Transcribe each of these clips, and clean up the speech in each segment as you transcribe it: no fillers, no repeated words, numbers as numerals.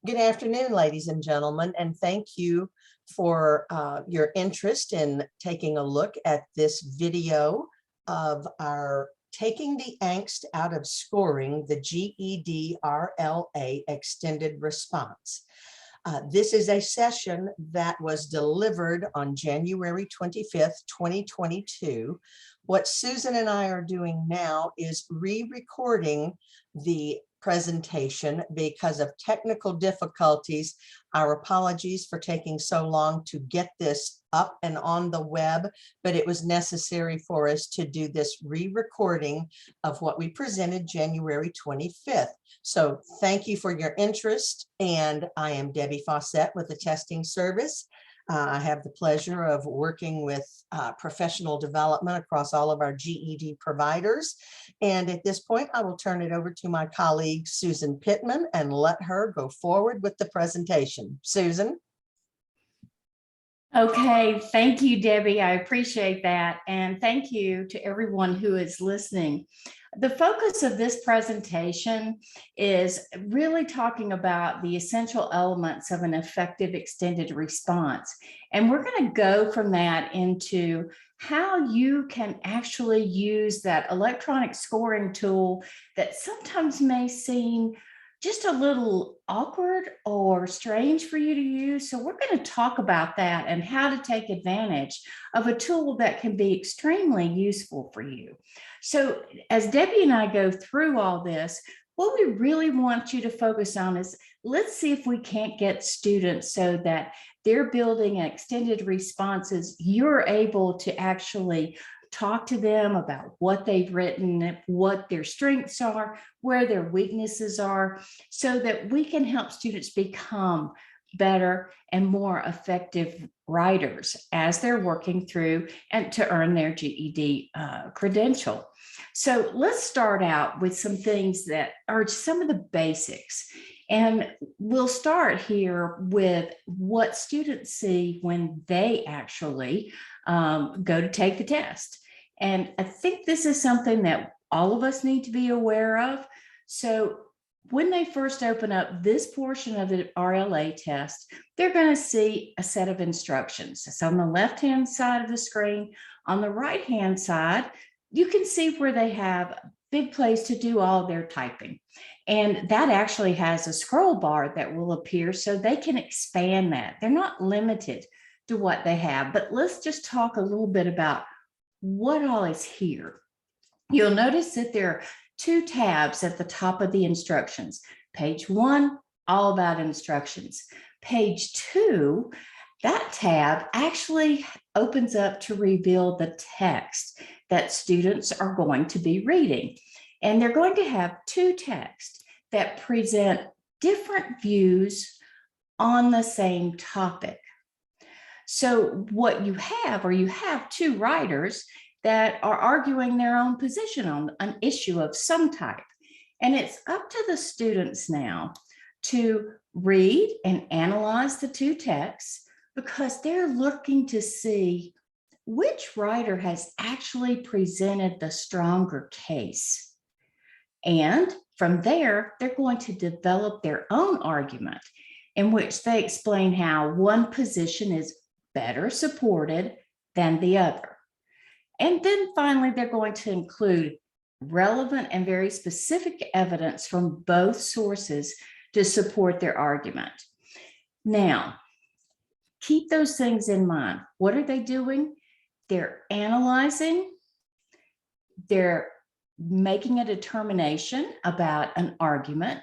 Good afternoon, ladies and gentlemen, and thank you for your interest in taking a look at this video of our Taking the Angst Out of Scoring the GED RLA Extended Response. This is a session that was delivered on January 25th, 2022. What Susan and I are doing now is re-recording the presentation because of technical difficulties. Our apologies for taking so long to get this up and on the web, but it was necessary for us to do this re-recording of what we presented January 25th. So thank you for your interest, and I am Debbie Fawcett with the testing service. I have the pleasure of working with professional development across all of our GED providers. And at this point, I will turn it over to my colleague, Susan Pittman, and let her go forward with the presentation. Susan. Okay, thank you, Debbie. I appreciate that. And thank you to everyone who is listening. The focus of this presentation is really talking about the essential elements of an effective extended response. And we're going to go from that into how you can actually use that electronic scoring tool that sometimes may seem just a little awkward or strange for you to use. So we're going to talk about that and how to take advantage of a tool that can be extremely useful for you. So as Debbie and I go through all this, what we really want you to focus on is, let's see if we can't get students so that they're building extended responses. You're able to actually talk to them about what they've written, what their strengths are, where their weaknesses are, so that we can help students become better and more effective writers as they're working through and to earn their GED credential. So let's start out with some things that are some of the basics. And we'll start here with what students see when they actually go to take the test. And I think this is something that all of us need to be aware of. So when they first open up this portion of the RLA test, they're going to see a set of instructions. So on the left-hand side of the screen, on the right-hand side, you can see where they have a big place to do all their typing. And that actually has a scroll bar that will appear so they can expand that. They're not limited to what they have, but let's just talk a little bit about what all is here. You'll notice that there are two tabs at the top of the instructions. Page 1, all about instructions. Page 2, that tab actually opens up to reveal the text that students are going to be reading. And they're going to have two texts that present different views on the same topic. So what you have two writers that are arguing their own position on an issue of some type. And it's up to the students now to read and analyze the two texts, because they're looking to see which writer has actually presented the stronger case. And from there, they're going to develop their own argument in which they explain how one position is better supported than the other. And then finally, they're going to include relevant and very specific evidence from both sources to support their argument. Now, keep those things in mind. What are they doing? They're analyzing, they're making a determination about an argument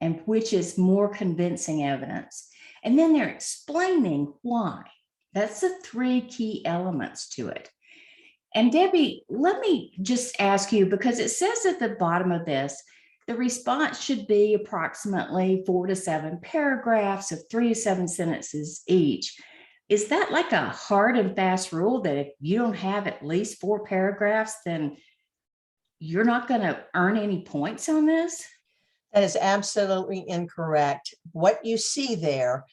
and which is more convincing evidence. And then they're explaining why. That's the three key elements to it. And Debbie, let me just ask you, because it says at the bottom of this, the response should be approximately 4 to 7 paragraphs of 3 to 7 sentences each. Is that like a hard and fast rule that if you don't have at least 4 paragraphs, then you're not going to earn any points on this? That is absolutely incorrect. What you see there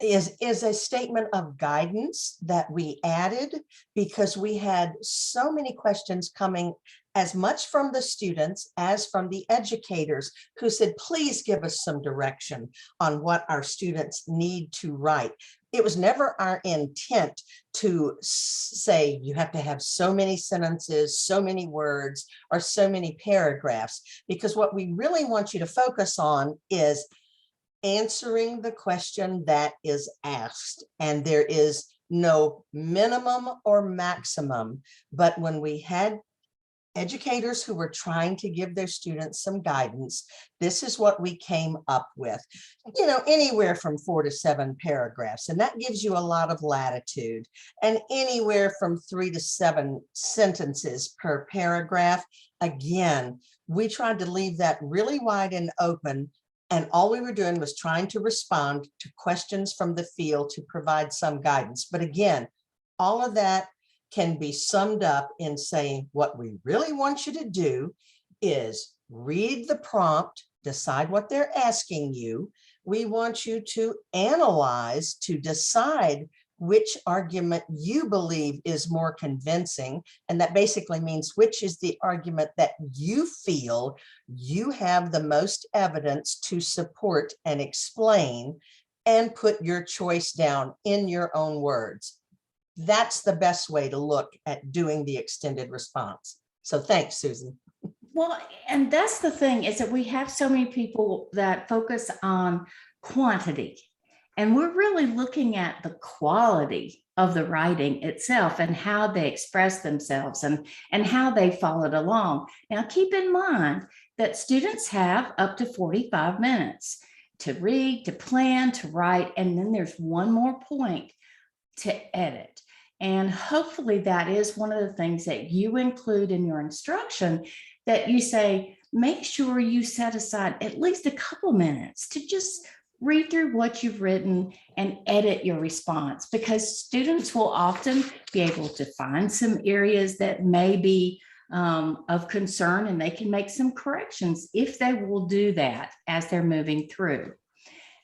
is a statement of guidance that we added because we had so many questions coming as much from the students as from the educators who said, please give us some direction on what our students need to write. It was never our intent to say you have to have so many sentences, so many words, or so many paragraphs, because what we really want you to focus on is answering the question that is asked. And there is no minimum or maximum, but when we had educators who were trying to give their students some guidance, this is what we came up with, anywhere from 4 to 7 paragraphs. And that gives you a lot of latitude, and anywhere from 3 to 7 sentences per paragraph. Again, we tried to leave that really wide and open. And all we were doing was trying to respond to questions from the field to provide some guidance. But again, all of that can be summed up in saying what we really want you to do is read the prompt, decide what they're asking you. We want you to analyze to decide which argument you believe is more convincing. And that basically means which is the argument that you feel you have the most evidence to support and explain, and put your choice down in your own words. That's the best way to look at doing the extended response. So thanks, Susan. Well, and that's the thing, is that we have so many people that focus on quantity, and we're really looking at the quality of the writing itself and how they express themselves and how they followed along. Now, keep in mind that students have up to 45 minutes to read, to plan, to write, and then there's one more point to edit. And hopefully that is one of the things that you include in your instruction, that you say, make sure you set aside at least a couple minutes to just read through what you've written and edit your response, because students will often be able to find some areas that may be of concern, and they can make some corrections if they will do that as they're moving through.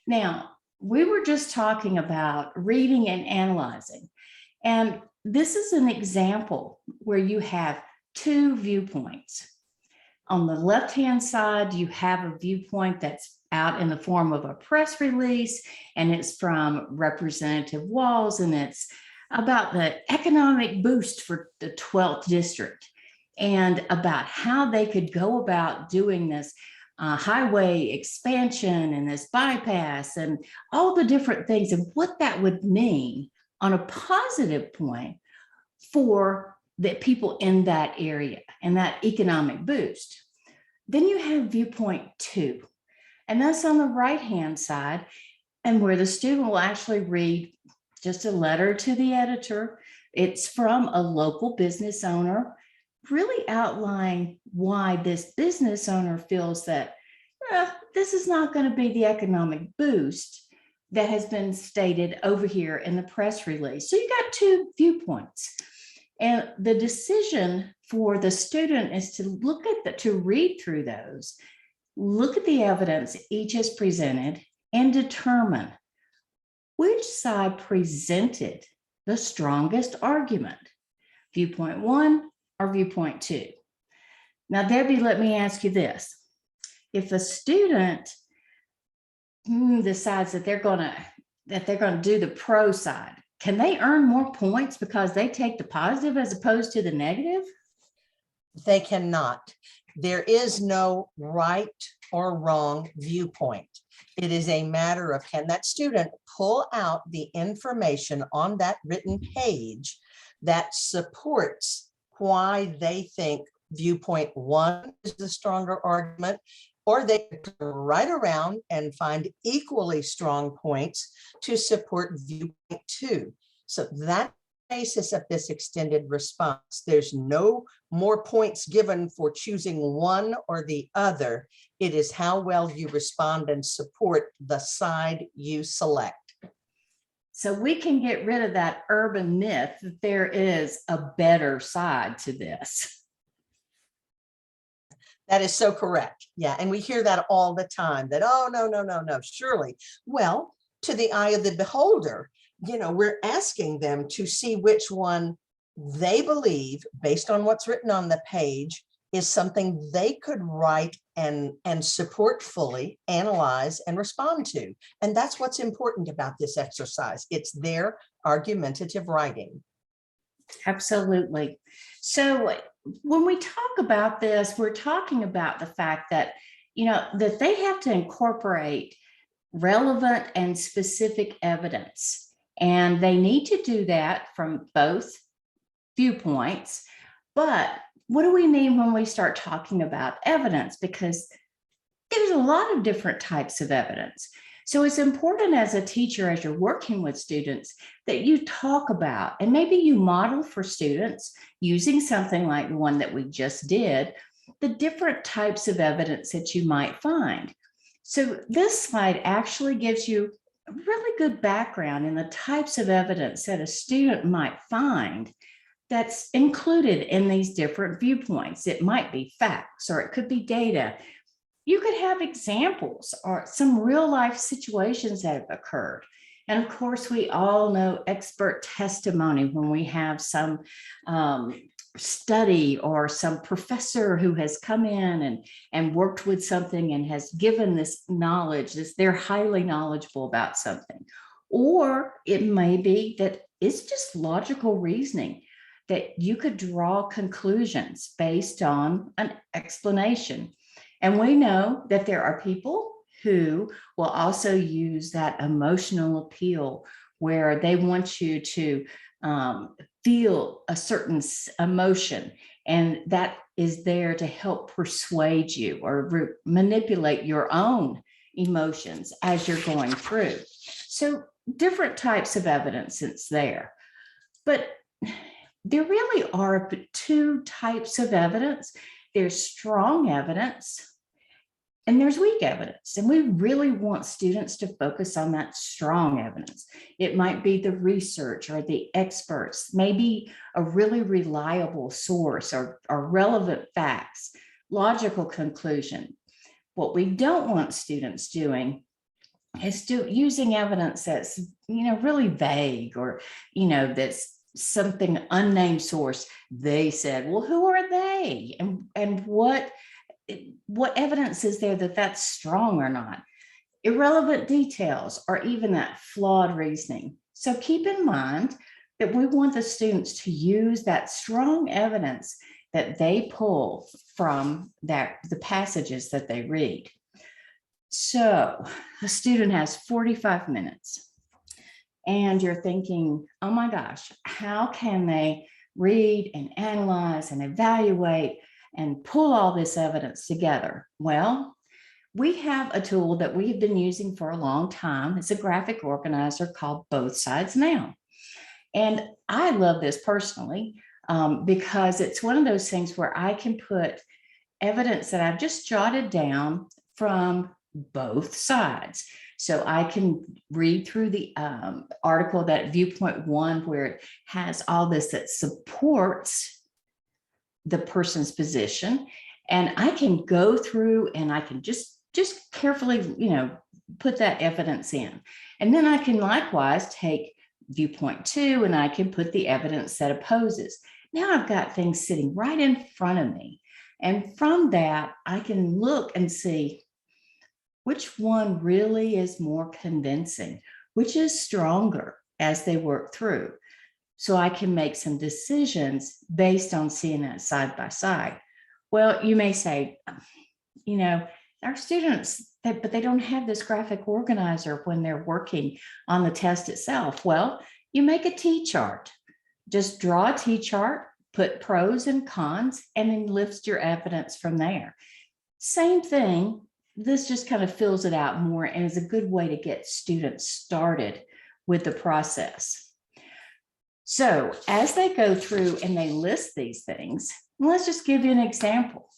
Now, we were just talking about reading and analyzing. And this is an example where you have 2 viewpoints. On the left-hand side, you have a viewpoint that's out in the form of a press release, and it's from Representative Walls, and it's about the economic boost for the 12th district and about how they could go about doing this highway expansion and this bypass and all the different things, and what that would mean on a positive point for the people in that area and that economic boost. Then you have viewpoint 2, and that's on the right-hand side, and where the student will actually read just a letter to the editor. It's from a local business owner, really outlining why this business owner feels that this is not going to be the economic boost that has been stated over here in the press release. So you got 2 viewpoints. And the decision for the student is to look at to read through those, look at the evidence each has presented, and determine which side presented the strongest argument, viewpoint 1 or viewpoint 2. Now, Debbie, let me ask you this. If a student decides that they're going to do the pro side, can they earn more points because they take the positive as opposed to the negative? They cannot. There is no right or wrong viewpoint. It is a matter of, can that student pull out the information on that written page that supports why they think viewpoint 1 is the stronger argument, or they turn right around and find equally strong points to support viewpoint 2. So that basis of this extended response, there's no more points given for choosing one or the other. It is how well you respond and support the side you select. So we can get rid of that urban myth that there is a better side to this. That is so correct. Yeah. And we hear that all the time, that, oh, no, surely. Well, to the eye of the beholder, we're asking them to see which one they believe, based on what's written on the page, is something they could write and support fully, analyze and respond to. And that's what's important about this exercise. It's their argumentative writing. Absolutely. So when we talk about this, we're talking about the fact that, that they have to incorporate relevant and specific evidence. And they need to do that from both viewpoints. But what do we mean when we start talking about evidence? Because there's a lot of different types of evidence. So it's important as a teacher, as you're working with students, that you talk about, and maybe you model for students using something like the one that we just did, the different types of evidence that you might find. So this slide actually gives you a really good background in the types of evidence that a student might find that's included in these different viewpoints. It might be facts, or it could be data. You could have examples or some real life situations that have occurred. And of course, we all know expert testimony when we have some study or some professor who has come in and worked with something and has given this knowledge, they're highly knowledgeable about something. Or it may be that it's just logical reasoning, that you could draw conclusions based on an explanation. And we know that there are people who will also use that emotional appeal where they want you to feel a certain emotion, and that is there to help persuade you or manipulate your own emotions as you're going through. So different types of evidence is there. But there really are two types of evidence. There's strong evidence and there's weak evidence. And we really want students to focus on that strong evidence. It might be the research or the experts, maybe a really reliable source or relevant facts, logical conclusion. What we don't want students doing is using evidence that's, really vague, or, that's something unnamed source. They said, well, who are they? And what evidence is there that that's strong or not? Irrelevant details, or even that flawed reasoning. So keep in mind that we want the students to use that strong evidence that they pull from the passages that they read. So a student has 45 minutes and you're thinking, oh my gosh, how can they read and analyze and evaluate and pull all this evidence together? Well, we have a tool that we have been using for a long time. It's a graphic organizer called Both Sides Now. And I love this personally because it's one of those things where I can put evidence that I've just jotted down from both sides. So I can read through the article, that Viewpoint 1, where it has all this that supports the person's position. And I can go through and I can just carefully, put that evidence in. And then I can likewise take Viewpoint 2 and I can put the evidence that opposes. Now I've got things sitting right in front of me. And from that, I can look and see which one really is more convincing, which is stronger as they work through. So I can make some decisions based on seeing that side by side. Well, you may say, our students, but they don't have this graphic organizer when they're working on the test itself. Well, you make a T-chart. Just draw a T-chart, put pros and cons, and then list your evidence from there. Same thing. This just kind of fills it out more and is a good way to get students started with the process. So as they go through and they list these things, let's just give you an example.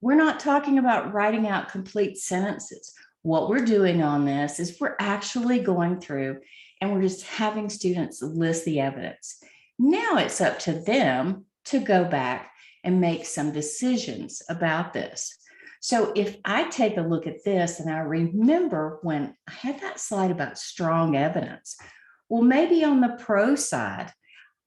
We're not talking about writing out complete sentences. What we're doing on this is we're actually going through and we're just having students list the evidence. Now it's up to them to go back and make some decisions about this. So if I take a look at this and I remember when I had that slide about strong evidence, well, maybe on the pro side,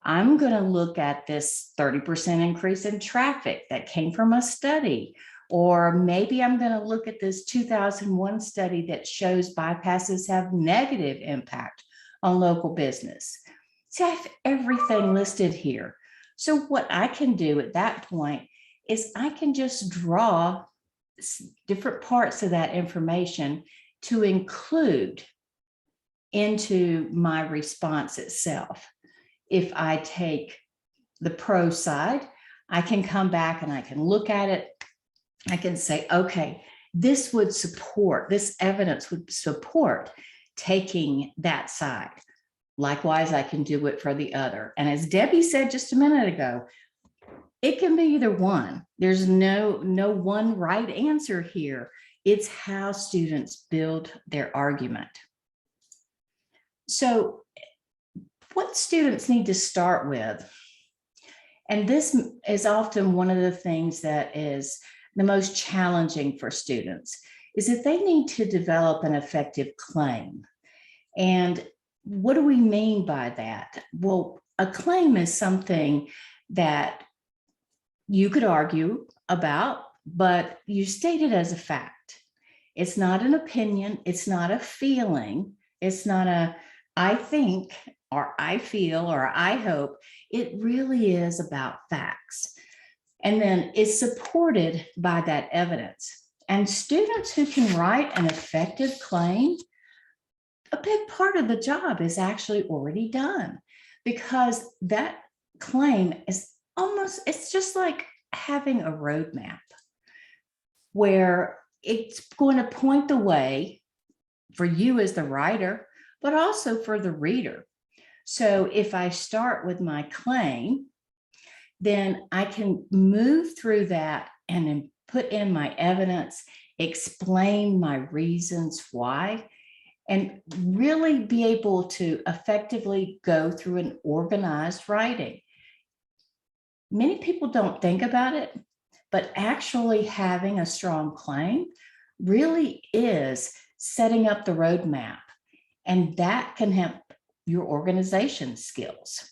I'm going to look at this 30% increase in traffic that came from a study. Or maybe I'm going to look at this 2001 study that shows bypasses have negative impact on local business. See, I have everything listed here. So what I can do at that point is I can just draw different parts of that information to include into my response itself. If I take the pro side, I can come back and I can look at it. I can say, okay, this evidence would support taking that side. Likewise, I can do it for the other. And as Debbie said just a minute ago, it can be either one. There's no one right answer here. It's how students build their argument. So what students need to start with, and this is often one of the things that is the most challenging for students, is that they need to develop an effective claim. And what do we mean by that? Well, a claim is something that you could argue about, but you state it as a fact. It's not an opinion. It's not a feeling. It's not a I think, or I feel, or I hope. It really is about facts. And then it's supported by that evidence. And students who can write an effective claim, a big part of the job is actually already done, because that claim is it's just like having a roadmap where it's going to point the way for you as the writer, but also for the reader. So if I start with my claim, then I can move through that and then put in my evidence, explain my reasons why, and really be able to effectively go through an organized writing. Many people don't think about it, but actually having a strong claim really is setting up the roadmap. And that can help your organization skills.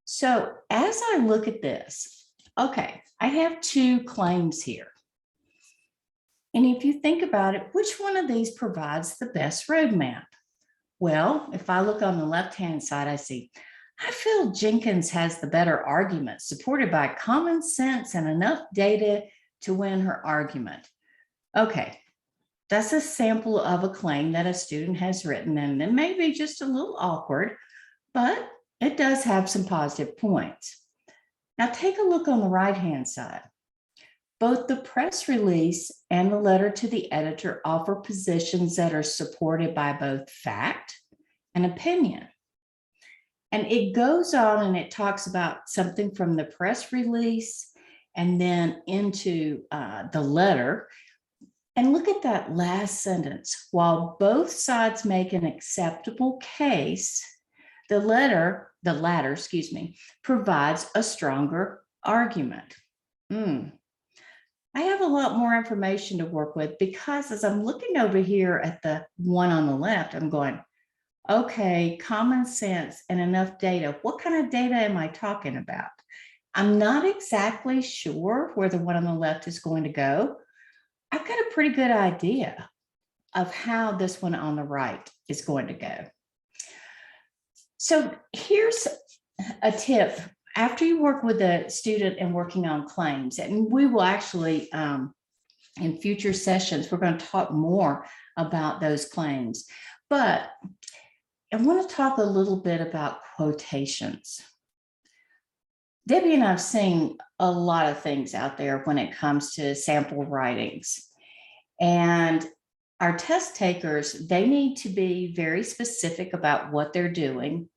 So as I look at this, okay, I have two claims here. And if you think about it, which one of these provides the best roadmap? Well, if I look on the left-hand side, I see, I feel Jenkins has the better argument, supported by common sense and enough data to win her argument. Okay. That's a sample of a claim that a student has written, and it may be just a little awkward, but it does have some positive points. Now take a look on the right-hand side. Both the press release and the letter to the editor offer positions that are supported by both fact and opinion. And it goes on and it talks about something from the press release and then into the letter. And look at that last sentence. While both sides make an acceptable case, the latter, provides a stronger argument. I have a lot more information to work with, because as I'm looking over here at the one on the left, I'm going, okay, common sense and enough data. What kind of data am I talking about? I'm not exactly sure where the one on the left is going to go. I've got a pretty good idea of how this one on the right is going to go. So here's a tip. After you work with a student and working on claims, and we will actually, in future sessions, we're going to talk more about those claims. But I want to talk a little bit about quotations. Debbie and I have seen a lot of things out there when it comes to sample writings. And our test takers, they need to be very specific about what they're doing,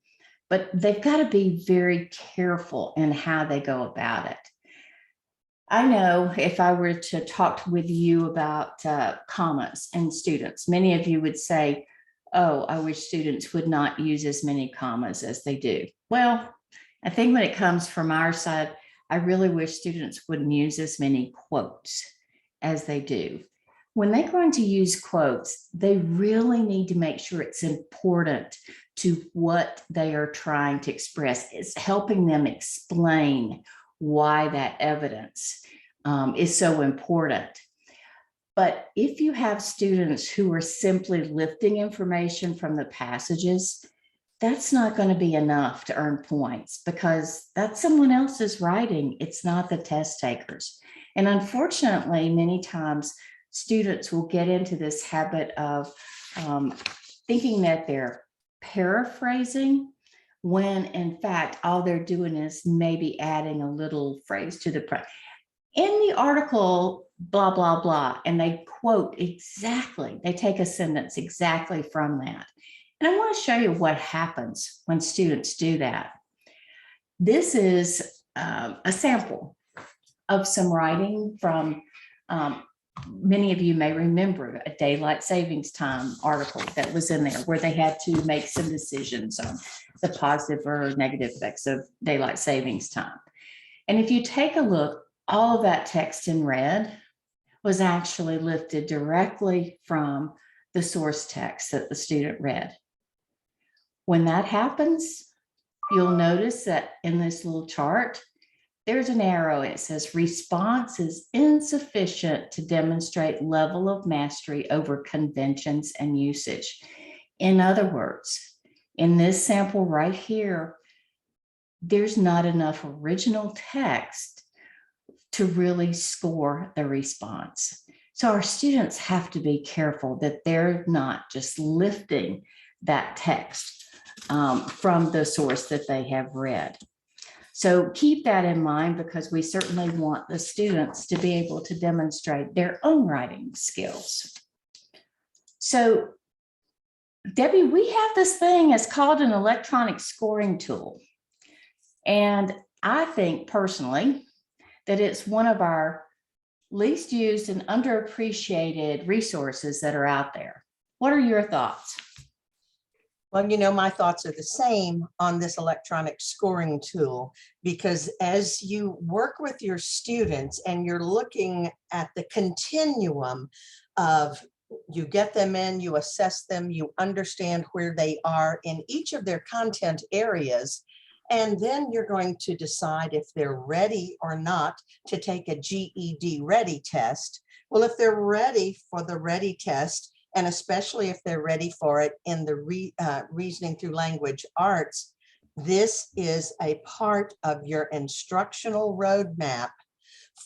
but they've got to be very careful in how they go about it. I know if I were to talk with you about commas and students, many of you would say, oh, I wish students would not use as many commas as they do. Well, I think when it comes from our side, I really wish students wouldn't use as many quotes as they do. When they're going to use quotes, they really need to make sure it's important to what they are trying to express. It's helping them explain why that evidence is so important. But if you have students who are simply lifting information from the passages, that's not going to be enough to earn points, because that's someone else's writing. It's not the test takers. And unfortunately, many times students will get into this habit of thinking that they're paraphrasing, when in fact, all they're doing is maybe adding a little phrase to the in the article, blah, blah, blah, and they quote exactly, they take a sentence exactly from that. And I want to show you what happens when students do that. This is a sample of some writing from, many of you may remember a daylight savings time article that was in there where they had to make some decisions on the positive or negative effects of daylight savings time. And if you take a look, all of that text in red was actually lifted directly from the source text that the student read. When that happens, you'll notice that in this little chart, there's an arrow. It says response is insufficient to demonstrate level of mastery over conventions and usage. In other words, in this sample right here, there's not enough original text to really score the response. So our students have to be careful that they're not just lifting that text from the source that they have read. So keep that in mind, because we certainly want the students to be able to demonstrate their own writing skills. So Debbie, we have this thing, it's called an electronic scoring tool. And I think personally that it's one of our least used and underappreciated resources that are out there. What are your thoughts? Well, you know, my thoughts are the same on this electronic scoring tool, because as you work with your students and you're looking at the continuum of, you get them in, you assess them, you understand where they are in each of their content areas, and then you're going to decide if they're ready or not to take a GED ready test. Well, if they're ready for the ready test, and especially if they're ready for it in the reasoning through language arts, this is a part of your instructional roadmap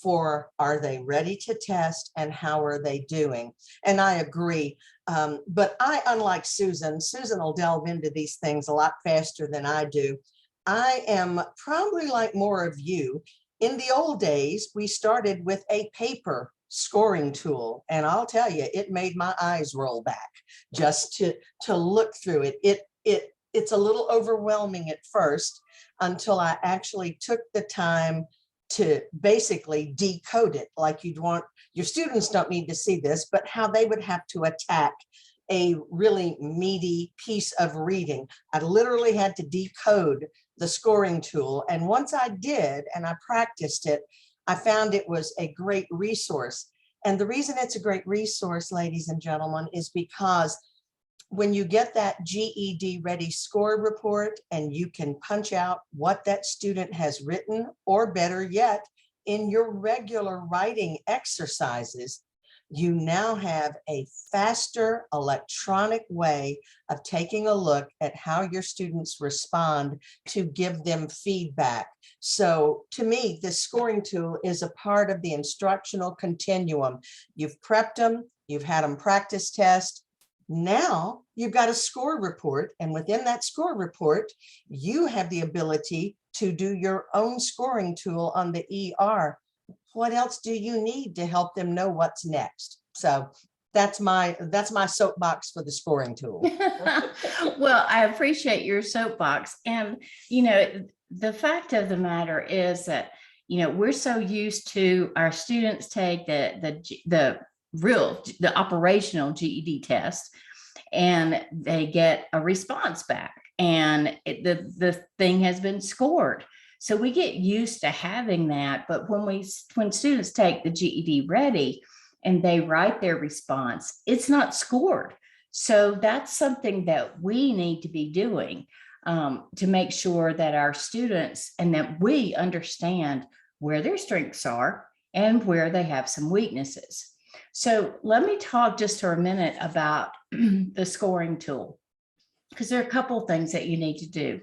for, are they ready to test and how are they doing? And I agree, but unlike Susan will delve into these things a lot faster than I do. I am probably like more of you. In the old days, we started with a paper scoring tool, and I'll tell you, it made my eyes roll back just to look through it. It's a little overwhelming at first until I actually took the time to basically decode it. Like you'd want, your students don't need to see this, but how they would have to attack a really meaty piece of reading. I literally had to decode the scoring tool. And once I did, and I practiced it, I found it was a great resource. And the reason it's a great resource, ladies and gentlemen, is because when you get that GED ready score report and you can punch out what that student has written, or better yet, in your regular writing exercises, you now have a faster electronic way of taking a look at how your students respond to give them feedback. So to me, this scoring tool is a part of the instructional continuum. You've prepped them, you've had them practice test. Now you've got a score report, and within that score report, you have the ability to do your own scoring tool on the ER. What else do you need to help them know what's next? So that's my soapbox for the scoring tool. Well, I appreciate your soapbox. And, you know, the fact of the matter is that, you know, we're so used to our students take the operational GED test, and they get a response back, and the thing has been scored. So we get used to having that. But when students take the GED ready and they write their response, it's not scored. So that's something that we need to be doing to make sure that our students and that we understand where their strengths are and where they have some weaknesses. So let me talk just for a minute about the scoring tool, because there are a couple of things that you need to do.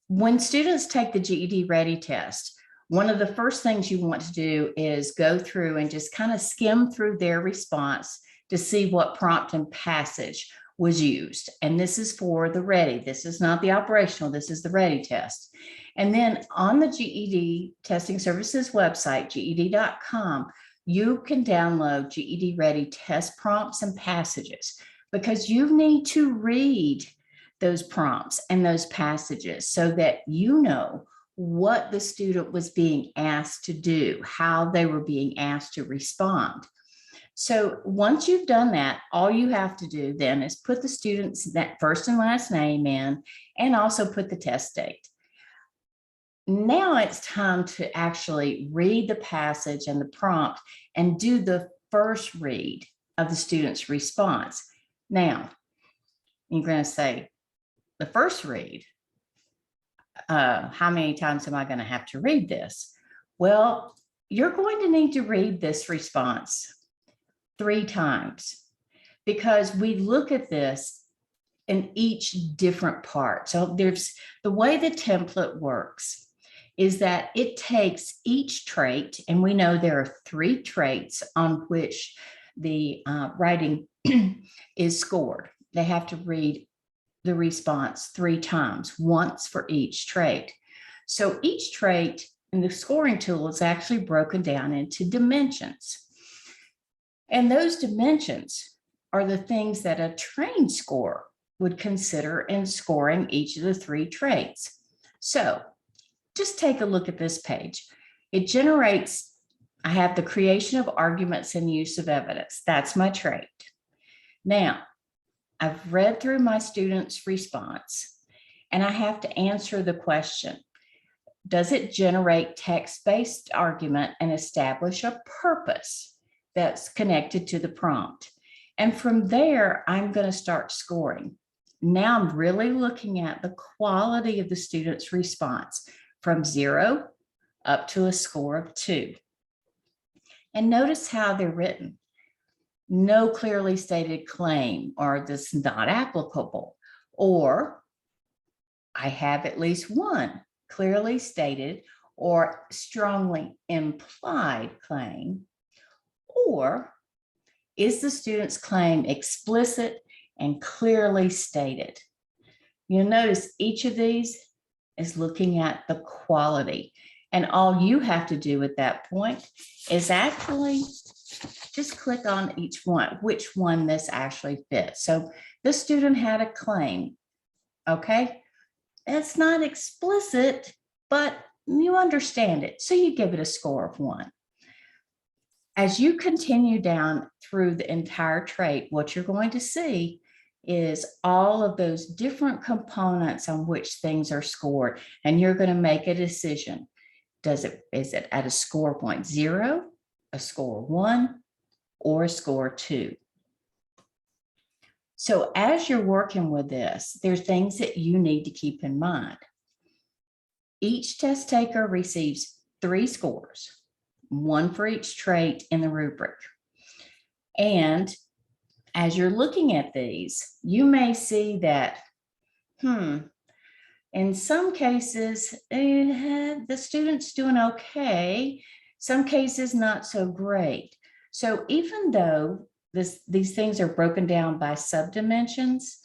When students take the GED Ready test, one of the first things you want to do is go through and just kind of skim through their response to see what prompt and passage was used. And this is for the Ready. This is not the operational, this is the Ready test. And then on the GED Testing Services website, GED.com, you can download GED Ready test prompts and passages, because you need to read those prompts and those passages so that you know what the student was being asked to do, how they were being asked to respond. So once you've done that, all you have to do then is put the student's first and last name in, and also put the test date. Now it's time to actually read the passage and the prompt and do the first read of the student's response. Now, you're going to say, the first read, how many times am I going to have to read this? Well, you're going to need to read this response 3 times, because we look at this in each different part. So there's the way the template works is that it takes each trait, and we know there are 3 traits on which the writing is scored. They have to read the response 3 times, once for each trait. So each trait in the scoring tool is actually broken down into dimensions. And those dimensions are the things that a trained scorer would consider in scoring each of the 3 traits. So just take a look at this page. It generates, I have the creation of arguments and use of evidence. That's my trait. Now, I've read through my student's response, and I have to answer the question. Does it generate text-based argument and establish a purpose that's connected to the prompt? And from there, I'm going to start scoring. Now I'm really looking at the quality of the student's response from 0 up to a score of 2. And notice how they're written. No clearly stated claim, or this is not applicable, or I have at least one clearly stated or strongly implied claim, or is the student's claim explicit and clearly stated? You'll notice each of these is looking at the quality, and all you have to do at that point is actually just click on each one, which one this actually fits. So the student had a claim, okay? It's not explicit, but you understand it, so you give it a score of 1. As you continue down through the entire trait, what you're going to see is all of those different components on which things are scored, and you're going to make a decision. Is it at a score point 0, a score 1, or a score 2? So as you're working with this, there's things that you need to keep in mind. Each test taker receives 3 scores, 1 for each trait in the rubric. And as you're looking at these, you may see that, in some cases, the student's doing okay. Some cases, not so great. So even though these things are broken down by subdimensions,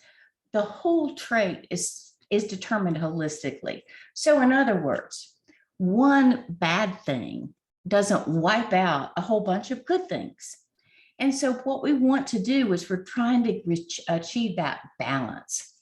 the whole trait is determined holistically. So in other words, one bad thing doesn't wipe out a whole bunch of good things. And so what we want to do is we're trying to achieve that balance.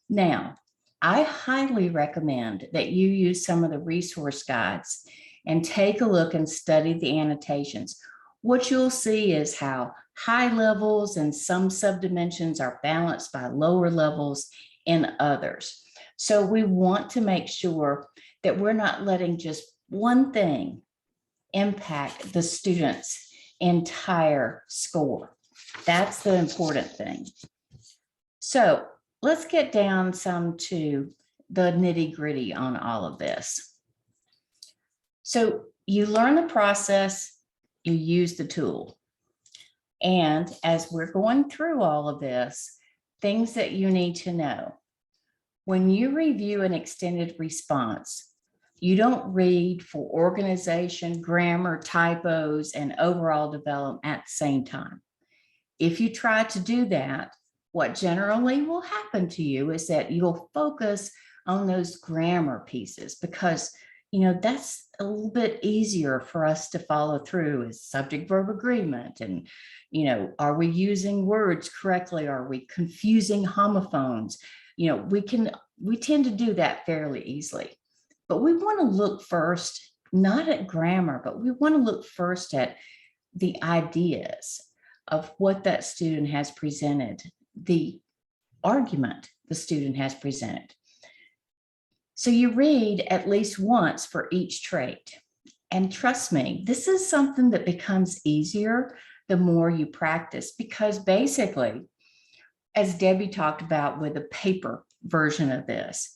Now, I highly recommend that you use some of the resource guides and take a look and study the annotations. What you'll see is how high levels and some subdimensions are balanced by lower levels in others. So we want to make sure that we're not letting just one thing impact the student's entire score. That's the important thing. So let's get down some to the nitty-gritty on all of this. So you learn the process, you use the tool. And as we're going through all of this, things that you need to know. When you review an extended response, you don't read for organization, grammar, typos, and overall development at the same time. If you try to do that, what generally will happen to you is that you'll focus on those grammar pieces because, that's a little bit easier for us to follow through is subject verb agreement. And, are we using words correctly? Are we confusing homophones? We tend to do that fairly easily, but we want to look first, not at grammar, but we want to look first at the ideas of what that student has presented, the argument the student has presented. So you read at least once for each trait. And trust me, this is something that becomes easier the more you practice, because basically, as Debbie talked about with a paper version of this,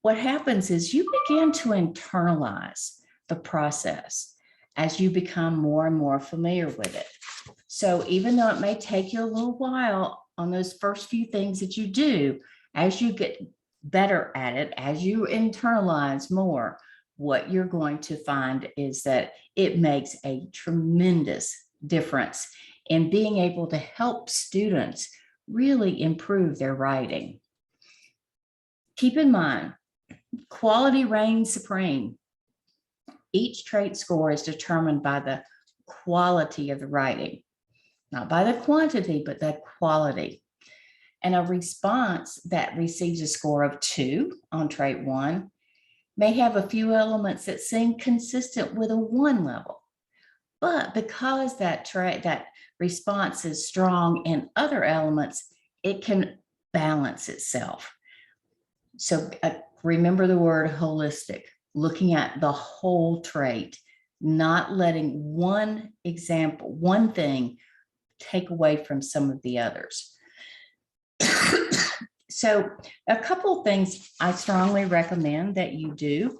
what happens is you begin to internalize the process as you become more and more familiar with it. So even though it may take you a little while on those first few things that you do, as you get better at it, as you internalize more, what you're going to find is that it makes a tremendous difference in being able to help students really improve their writing. Keep in mind, quality reigns supreme. Each trait score is determined by the quality of the writing, not by the quantity, but the quality. And a response that receives a score of 2 on trait 1 may have a few elements that seem consistent with a 1 level. But because that response is strong in other elements, it can balance itself. So remember the word holistic, looking at the whole trait, not letting one example, one thing take away from some of the others. So a couple of things I strongly recommend that you do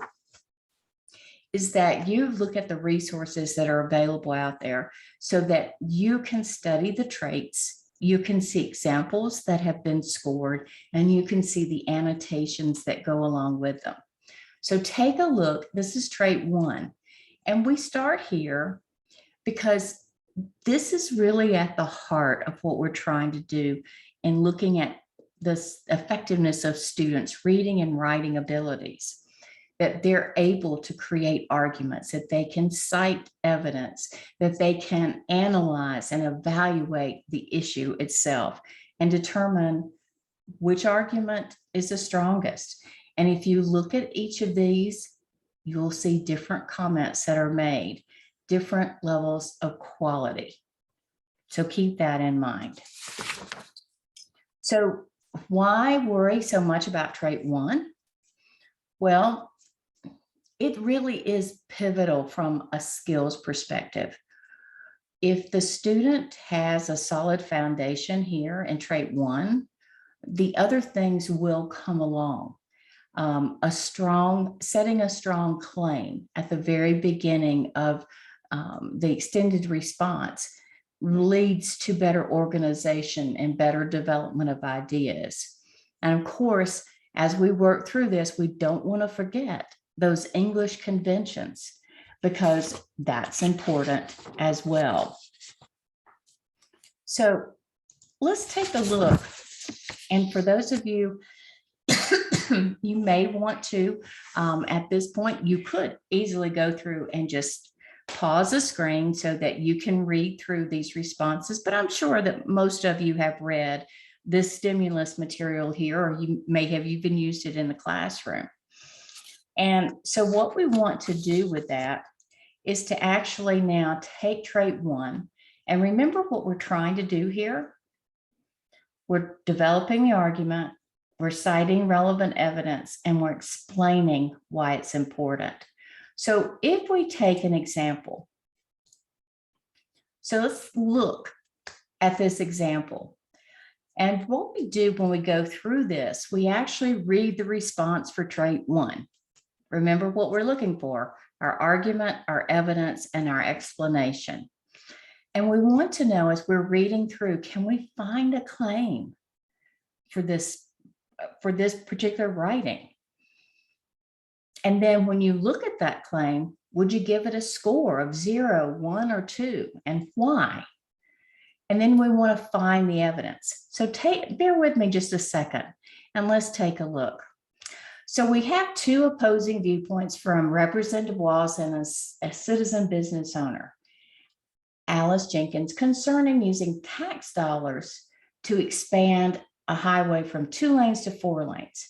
is that you look at the resources that are available out there so that you can study the traits, you can see examples that have been scored, and you can see the annotations that go along with them. So take a look. This is trait 1. And we start here because this is really at the heart of what we're trying to do in looking at the effectiveness of students' reading and writing abilities, that they're able to create arguments, that they can cite evidence, that they can analyze and evaluate the issue itself and determine which argument is the strongest. And if you look at each of these, you'll see different comments that are made, different levels of quality. So keep that in mind. So why worry so much about trait 1? Well, it really is pivotal from a skills perspective. If the student has a solid foundation here in trait 1, the other things will come along. Setting a strong claim at the very beginning of the extended response leads to better organization and better development of ideas. And of course, as we work through this, we don't want to forget those English conventions because that's important as well. So let's take a look. And for those of you, you may want to, at this point, you could easily go through and just pause the screen so that you can read through these responses. But I'm sure that most of you have read this stimulus material here, or you may have even used it in the classroom. And so what we want to do with that is to actually now take trait 1. And remember what we're trying to do here. We're developing the argument, we're citing relevant evidence, and we're explaining why it's important. So if we take an example, so let's look at this example. And what we do when we go through this, we actually read the response for trait 1. Remember what we're looking for: our argument, our evidence, and our explanation. And we want to know, as we're reading through, can we find a claim for this particular writing? And then when you look at that claim, would you give it a score of 0, 1, or 2, and why? And then we want to find the evidence. So bear with me just a second, and let's take a look. So we have 2 opposing viewpoints from Representative Walls and a citizen business owner, Alice Jenkins, concerning using tax dollars to expand a highway from 2 lanes to 4 lanes.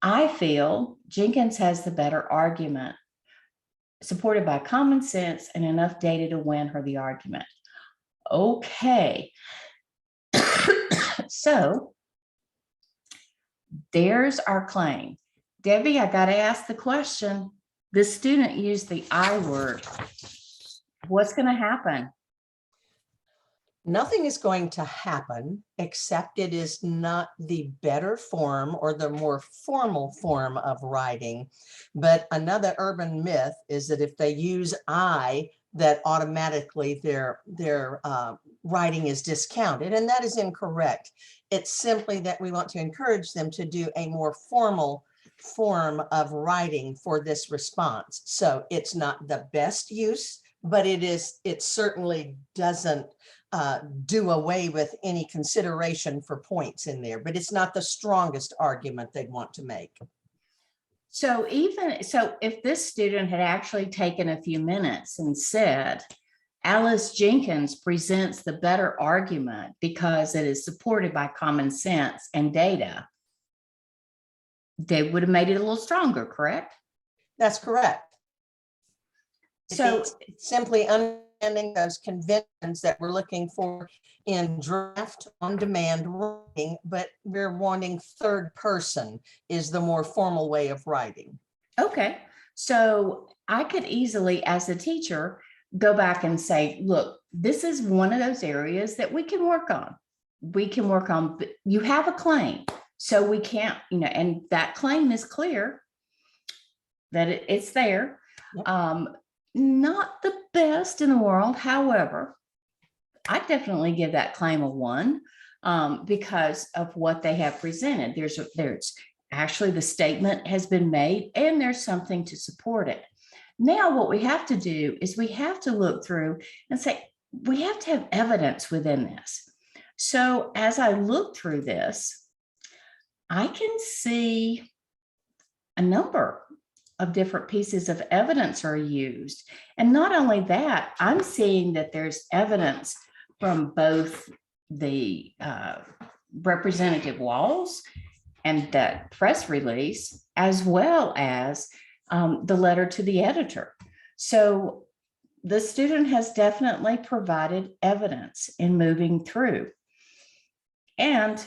I feel Jenkins has the better argument, supported by common sense and enough data to win her the argument. Okay. So there's our claim. Debbie, I got to ask the question. This student used the I word. What's going to happen? Nothing is going to happen, except it is not the better form or the more formal form of writing. But another urban myth is that if they use I, that automatically their writing is discounted, and that is incorrect. It's simply that we want to encourage them to do a more formal form of writing for this response. So it's not the best use, but it certainly doesn't do away with any consideration for points in there, but it's not the strongest argument they'd want to make. So if this student had actually taken a few minutes and said, Alice Jenkins presents the better argument because it is supported by common sense and data, they would have made it a little stronger, correct? That's correct. So it's simply understanding those conventions that we're looking for in draft on demand writing, but we're wanting third person is the more formal way of writing. Okay, so I could easily, as a teacher, go back and say, look, this is one of those areas that we can work on. You have a claim, so we can't, and that claim is clear that it's there. Yep. Not the best in the world. However, I definitely give that claim a 1 because of what they have presented. There's actually the statement has been made and there's something to support it. Now, what we have to do is we have to look through and say, we have to have evidence within this. So as I look through this, I can see a number of different pieces of evidence are used. And not only that, I'm seeing that there's evidence from both the Representative Walls and that press release, as well as the letter to the editor. So the student has definitely provided evidence in moving through. And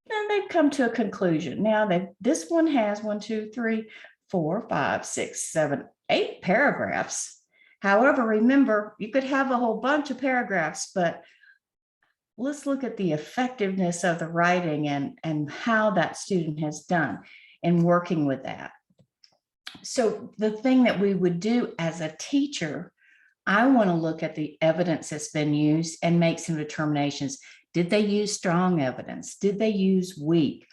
then they've come to a conclusion. Now this one has 1, 2, 3, 4, 5, 6, 7, 8 paragraphs. However, remember, you could have a whole bunch of paragraphs, but let's look at the effectiveness of the writing and how that student has done in working with that. So the thing that we would do as a teacher, I want to look at the evidence that's been used and make some determinations. Did they use strong evidence? Did they use weak?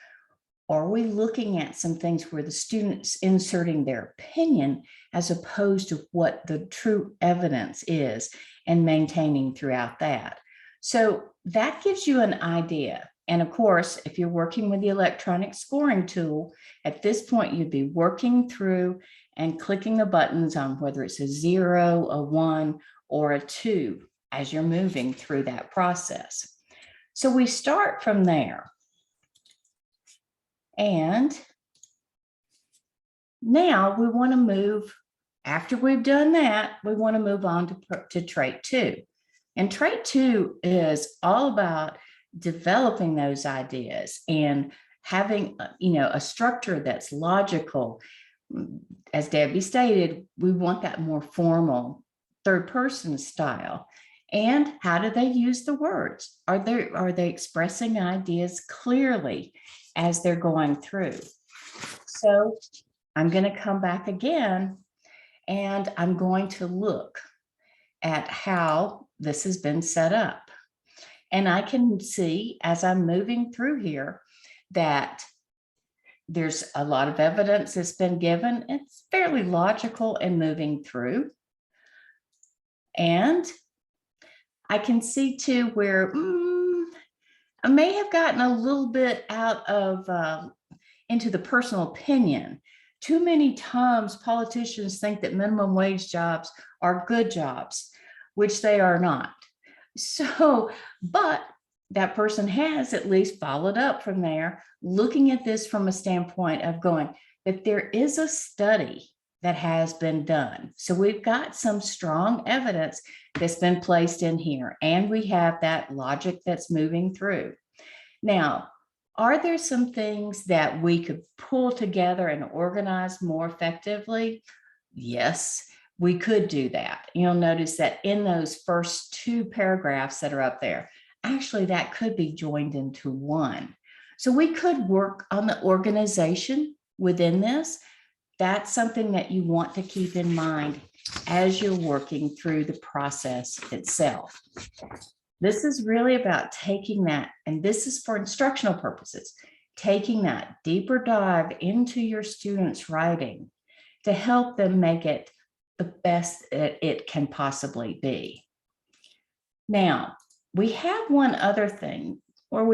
Are we looking at some things where the student's inserting their opinion as opposed to what the true evidence is and maintaining throughout that? So that gives you an idea. And of course, if you're working with the electronic scoring tool, at this point, you'd be working through and clicking the buttons on whether it's a 0, a 1, or a 2 as you're moving through that process. So we start from there. And now we want to move, after we've done that, we want to move on to trait 2. And trait 2 is all about developing those ideas and having, a structure that's logical. As Debbie stated, we want that more formal third person style. And how do they use the words? Are they expressing ideas clearly as they're going through? So I'm going to come back again, and I'm going to look at how this has been set up. And I can see as I'm moving through here that there's a lot of evidence that's been given. It's fairly logical and moving through. And I can see too where I may have gotten a little bit out of into the personal opinion. Too many times politicians think that minimum wage jobs are good jobs, which they are not. So, but that person has at least followed up from there, looking at this from a standpoint of going, that there is a study that has been done. So we've got some strong evidence that's been placed in here, and we have that logic that's moving through. Now, are there some things that we could pull together and organize more effectively? Yes, we could do that. You'll notice that in those first two paragraphs that are up there, actually that could be joined into one. So we could work on the organization within this. That's something that you want to keep in mind as you're working through the process itself. This is really about taking that, and this is for instructional purposes, taking that deeper dive into your students' writing to help them make it the best that it can possibly be. Now, we have one other thing where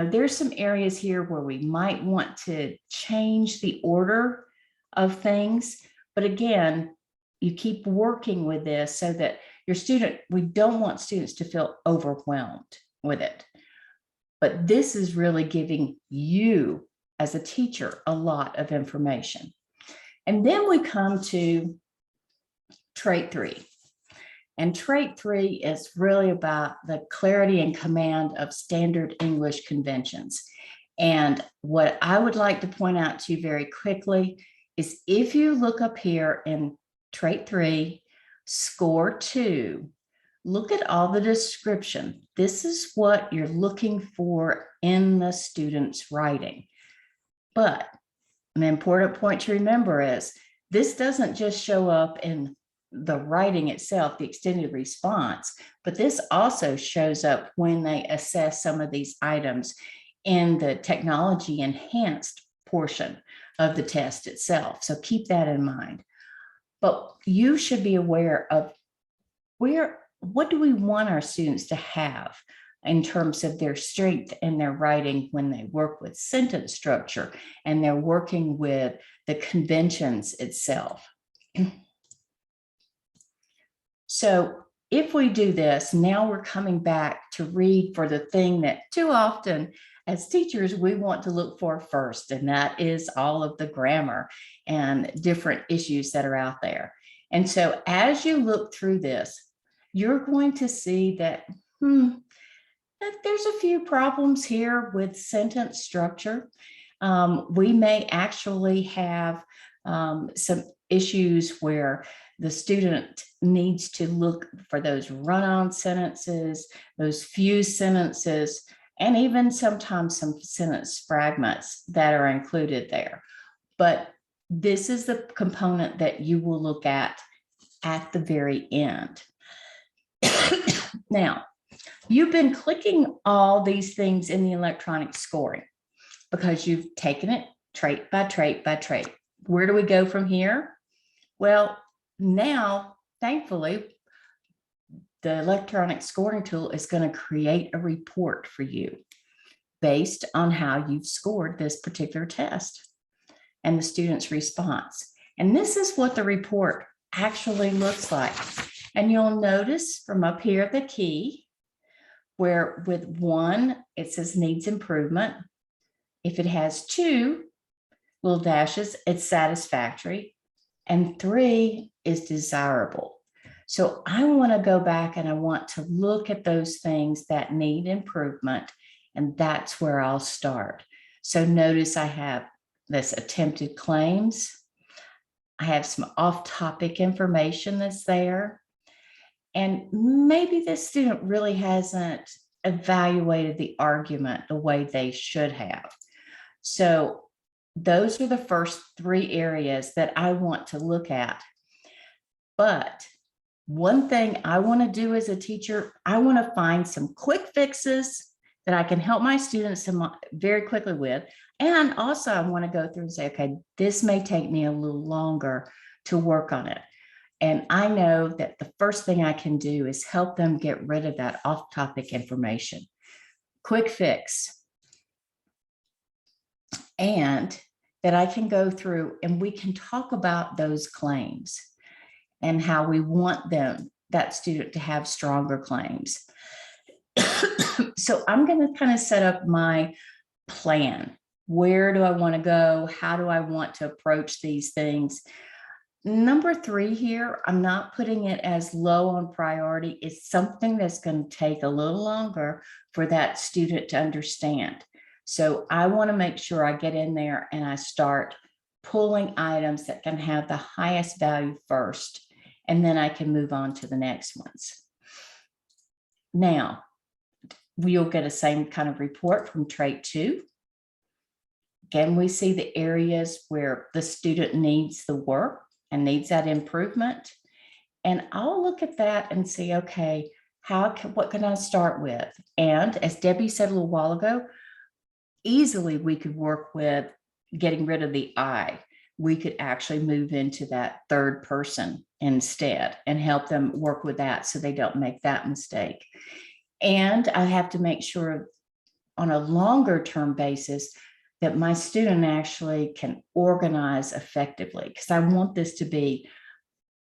there's some areas here where we might want to change the order of things. But again, you keep working with this so that we don't want students to feel overwhelmed with it. But this is really giving you as a teacher a lot of information. And then we come to trait 3. And trait 3 is really about the clarity and command of standard English conventions. And what I would like to point out to you very quickly is if you look up here in trait 3, score 2, look at all the description. This is what you're looking for in the student's writing. But an important point to remember is this doesn't just show up in the writing itself, the extended response, but this also shows up when they assess some of these items in the technology enhanced portion of the test itself. So keep that in mind. But you should be aware of what do we want our students to have in terms of their strength in their writing when they work with sentence structure and they're working with the conventions itself. So if we do this, now we're coming back to read for the thing that too often as teachers, we want to look for first, and that is all of the grammar and different issues that are out there. And so as you look through this, you're going to see that, that there's a few problems here with sentence structure. We may actually have some issues where the student needs to look for those run-on sentences, those fused sentences, and even sometimes some sentence fragments that are included there. But this is the component that you will look at the very end. Now, you've been clicking all these things in the electronic scoring because you've taken it trait by trait by trait. Where do we go from here? Well, now, thankfully, the electronic scoring tool is going to create a report for you based on how you've scored this particular test and the student's response. And this is what the report actually looks like. And you'll notice from up here the key, where with 1, it says needs improvement. If it has 2 little dashes, it's satisfactory. And 3 is desirable. So I want to go back and I want to look at those things that need improvement, and that's where I'll start. So notice I have this attempted claims. I have some off-topic information that's there. And maybe this student really hasn't evaluated the argument the way they should have. So those are the first 3 areas that I want to look at. But one thing I want to do as a teacher, I want to find some quick fixes that I can help my students very quickly with. And also I want to go through and say, okay, this may take me a little longer to work on it. And I know that the first thing I can do is help them get rid of that off-topic information. Quick fix. And that I can go through and we can talk about those claims and how we want that student to have stronger claims. So I'm going to kind of set up my plan. Where do I want to go? How do I want to approach these things? Number 3 here, I'm not putting it as low on priority. It's something that's going to take a little longer for that student to understand. So I want to make sure I get in there and I start pulling items that can have the highest value first, and then I can move on to the next ones. Now, we'll get the same kind of report from trait 2. Again, we see the areas where the student needs the work and needs that improvement. And I'll look at that and see, okay, what can I start with? And as Debbie said a little while ago, easily we could work with getting rid of the I. We could actually move into that third person instead and help them work with that so they don't make that mistake. And I have to make sure on a longer term basis that my student actually can organize effectively, because I want this to be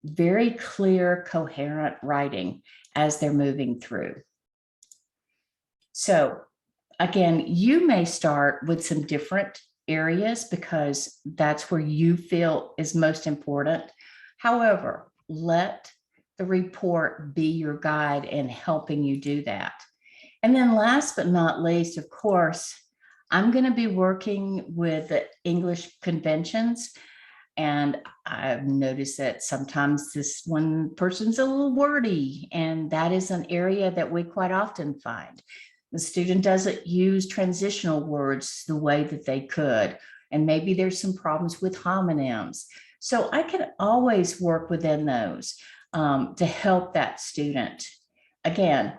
very clear, coherent writing as they're moving through. So again, you may start with some different areas because that's where you feel is most important. However, let the report be your guide in helping you do that. And then last but not least, of course, I'm going to be working with the English conventions. And I've noticed that sometimes this one person's a little wordy, and that is an area that we quite often find. The student doesn't use transitional words the way that they could, and maybe there's some problems with homonyms. So I can always work within those to help that student. Again,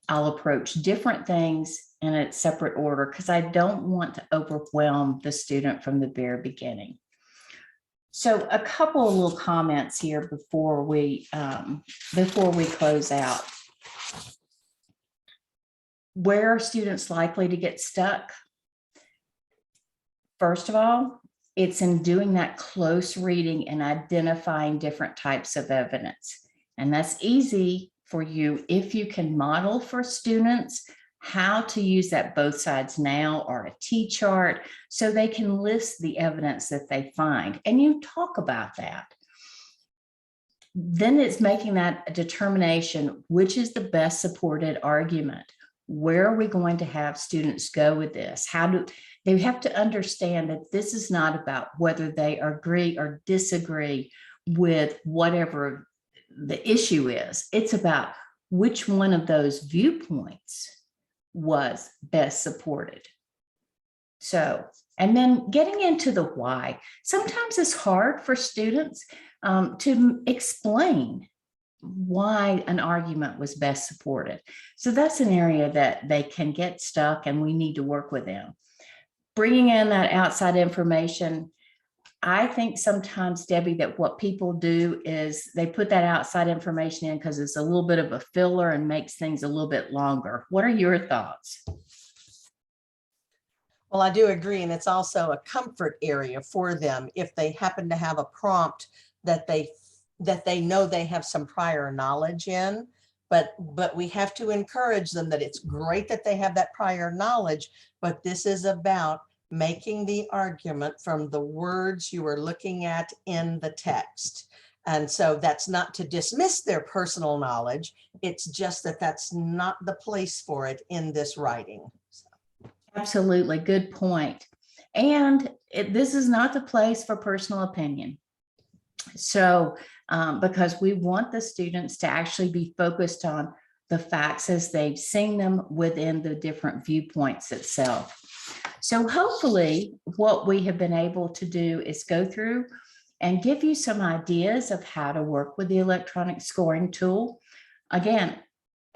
I'll approach different things in a separate order because I don't want to overwhelm the student from the very beginning. So a couple of little comments here before we close out. Where are students likely to get stuck? First of all, it's in doing that close reading and identifying different types of evidence. And that's easy for you if you can model for students how to use that both sides now or a T-chart so they can list the evidence that they find. And you talk about that. Then it's making that determination, which is the best supported argument. Where are we going to have students go with this? They have to understand that this is not about whether they agree or disagree with whatever the issue is. It's about which one of those viewpoints was best supported. So, and then getting into the why. Sometimes it's hard for students to explain why an argument was best supported. So that's an area that they can get stuck and we need to work with them. Bringing in that outside information, I think sometimes, Debbie, that what people do is they put that outside information in because it's a little bit of a filler and makes things a little bit longer. What are your thoughts? Well, I do agree. And it's also a comfort area for them if they happen to have a prompt that they know they have some prior knowledge in. But we have to encourage them that it's great that they have that prior knowledge, but this is about making the argument from the words you are looking at in the text. And so that's not to dismiss their personal knowledge. It's just that that's not the place for it in this writing. So. Absolutely. Good point. And this is not the place for personal opinion. So because we want the students to actually be focused on the facts as they've seen them within the different viewpoints itself. So hopefully what we have been able to do is go through and give you some ideas of how to work with the electronic scoring tool. Again,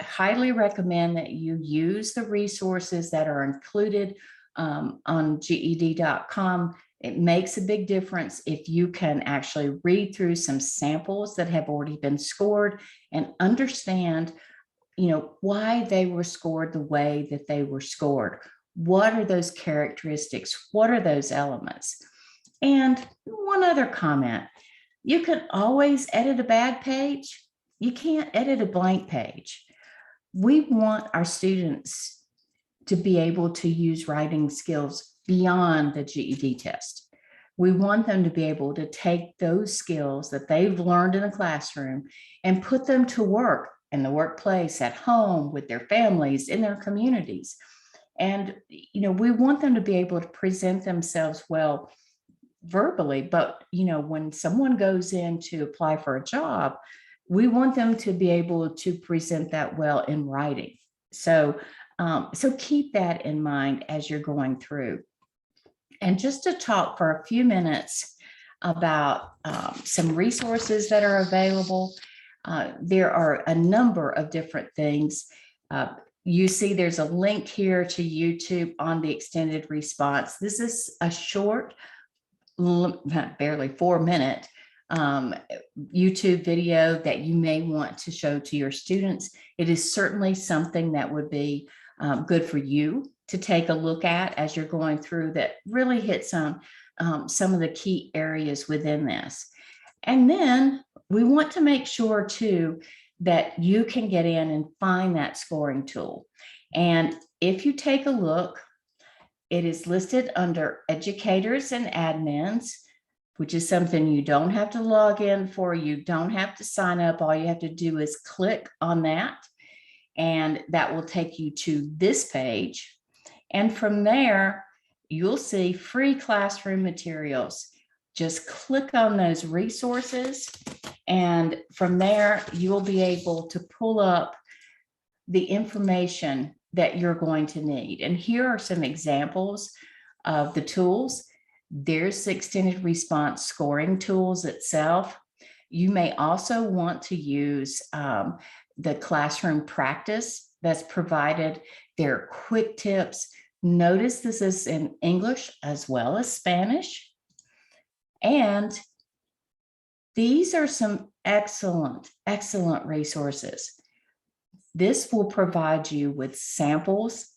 highly recommend that you use the resources that are included on GED.com. It makes a big difference if you can actually read through some samples that have already been scored and understand, why they were scored the way that they were scored. What are those characteristics? What are those elements? And one other comment, you can always edit a bad page. You can't edit a blank page. We want our students to be able to use writing skills beyond the GED test. We want them to be able to take those skills that they've learned in the classroom and put them to work in the workplace, at home, with their families, in their communities. And, we want them to be able to present themselves well verbally, but, when someone goes in to apply for a job, we want them to be able to present that well in writing. So keep that in mind as you're going through. And just to talk for a few minutes about some resources that are available. There are a number of different things. You see there's a link here to YouTube on the extended response. This is a short, barely 4-minute YouTube video that you may want to show to your students. It is certainly something that would be good for you to take a look at as you're going through, that really hits on some of the key areas within this. And then we want to make sure too that you can get in and find that scoring tool. And if you take a look, it is listed under educators and admins, which is something you don't have to log in for. You don't have to sign up. All you have to do is click on that, and that will take you to this page. And from there, you'll see free classroom materials. Just click on those resources, and from there, you'll be able to pull up the information that you're going to need. And here are some examples of the tools. There's the extended response scoring tools itself. You may also want to use the classroom practice that's provided. There are quick tips. Notice this is in English as well as Spanish. And these are some excellent, excellent resources. This will provide you with samples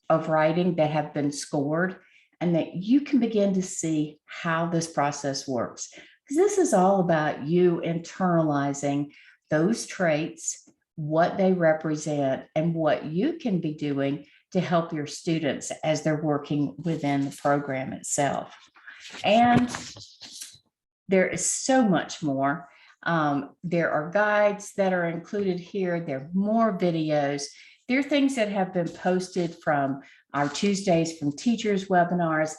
of writing that have been scored, and that you can begin to see how this process works. Because this is all about you internalizing those traits, what they represent, and what you can be doing to help your students as they're working within the program itself. And there is so much more. There are guides that are included here. There are more videos. There are things that have been posted from our Tuesdays from Teachers webinars.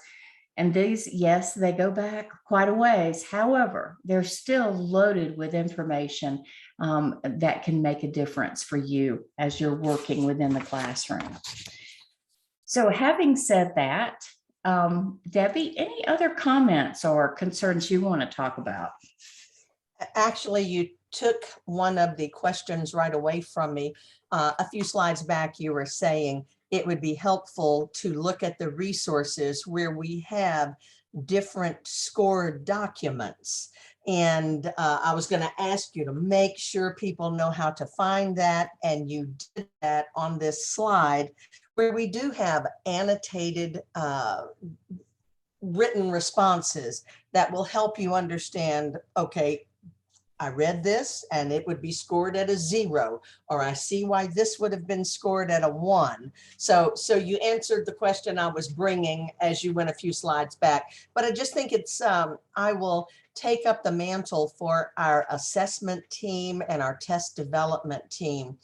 And these, yes, they go back quite a ways. However, they're still loaded with information that can make a difference for you as you're working within the classroom. So having said that, Debbie, any other comments or concerns you want to talk about? Actually, you took one of the questions right away from me. A few slides back, you were saying it would be helpful to look at the resources where we have different scored documents. And I was going to ask you to make sure people know how to find that. And you did that on this slide, where we do have annotated written responses that will help you understand, okay, I read this and it would be scored at a 0, or I see why this would have been scored at a 1. So you answered the question I was bringing as you went a few slides back, but I just think it's, I will take up the mantle for our assessment team and our test development team.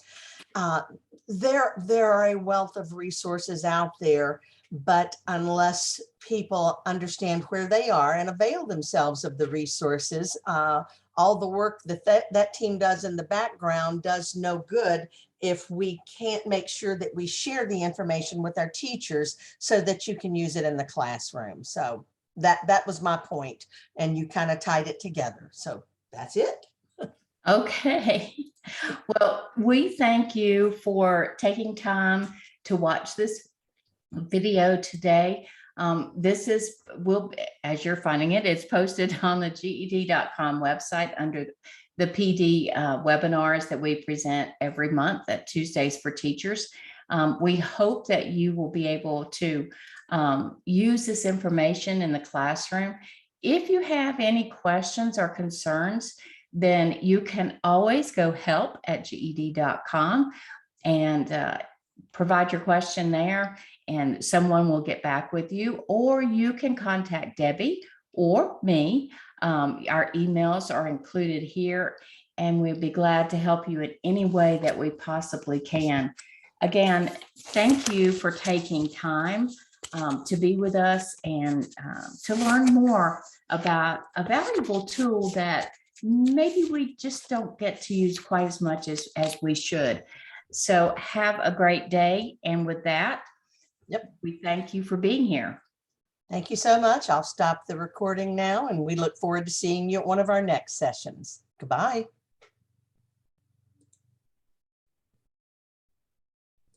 There are a wealth of resources out there, but unless people understand where they are and avail themselves of the resources, all the work that team does in the background does no good if we can't make sure that we share the information with our teachers so that you can use it in the classroom. So that was my point, and you kind of tied it together. So that's it. Okay. Well, we thank you for taking time to watch this video today. As you're finding it, it's posted on the GED.com website under the PD webinars that we present every month at Tuesdays for Teachers. We hope that you will be able to use this information in the classroom. If you have any questions or concerns, then you can always go help@GED.com and provide your question there, and someone will get back with you, or you can contact Debbie or me. Our emails are included here, and we'll be glad to help you in any way that we possibly can. Again, thank you for taking time to be with us and to learn more about a valuable tool that maybe we just don't get to use quite as much as we should. So have a great day. And with that, we thank you for being here. Thank you so much. I'll stop the recording now, and we look forward to seeing you at one of our next sessions. Goodbye.